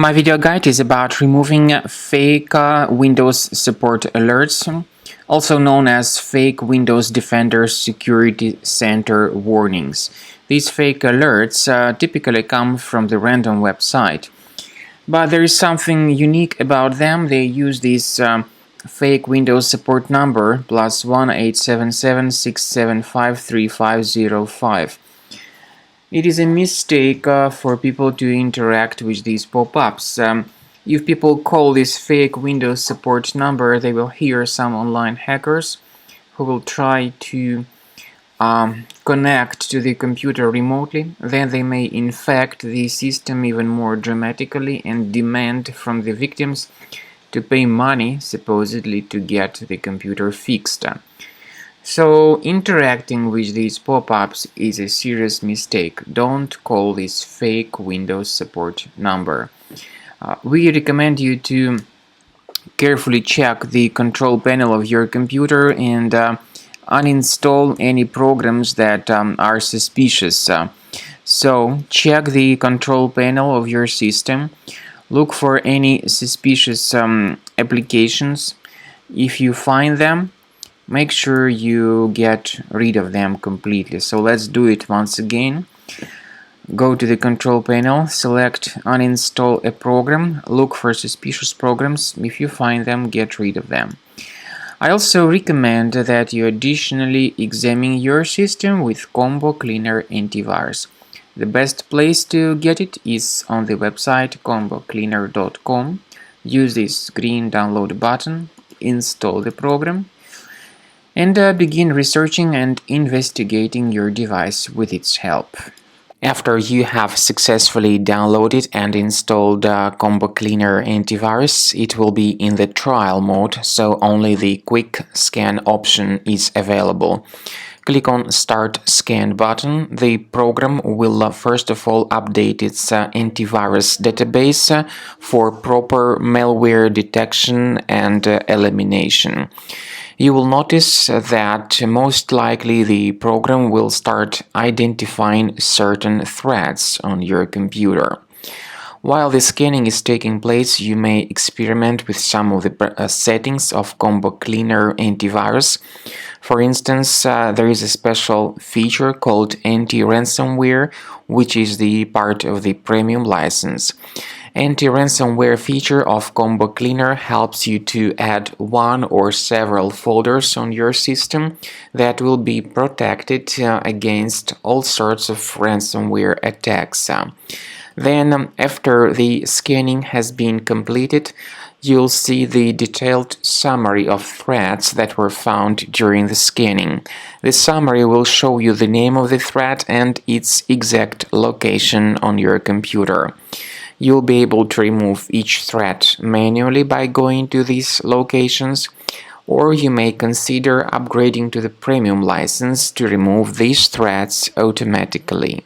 My video guide is about removing fake Windows support alerts, also known as fake Windows Defender Security Center warnings. These fake alerts typically come from the random website, but there is something unique about them. They use this fake Windows support number +1 877 675 3505. It is a mistake for people to interact with these pop-ups. If people call this fake Windows support number, they will hear some online hackers who will try to connect to the computer remotely. Then they may infect the system even more dramatically and demand from the victims to pay money, supposedly to get the computer fixed. So interacting with these pop-ups is a serious mistake. Don't call this fake Windows support number. We recommend you to carefully check the control panel of your computer and uninstall any programs that are suspicious. So check the control panel of your system. Look for any suspicious applications. If you find them, make sure you get rid of them completely. So let's do it once again. Go to the control panel, select uninstall a program, look for suspicious programs. If you find them, get rid of them. I also recommend that you additionally examine your system with Combo Cleaner Antivirus. The best place to get it is on the website combocleaner.com. Use this green download button, install the program, and begin researching and investigating your device with its help. After you have successfully downloaded and installed Combo Cleaner Antivirus, it will be in the trial mode, so only the quick scan option is available. Click on Start Scan button. The program will first of all update its antivirus database for proper malware detection and elimination. You will notice that most likely the program will start identifying certain threats on your computer. While the scanning is taking place, you may experiment with some of the settings of Combo Cleaner Antivirus. For instance, there is a special feature called Anti-Ransomware, which is the part of the premium license. Anti-ransomware feature of Combo Cleaner helps you to add one or several folders on your system that will be protected against all sorts of ransomware attacks. Then, after the scanning has been completed, you'll see the detailed summary of threats that were found during the scanning. The summary will show you the name of the threat and its exact location on your computer. You'll be able to remove each threat manually by going to these locations, or you may consider upgrading to the premium license to remove these threats automatically.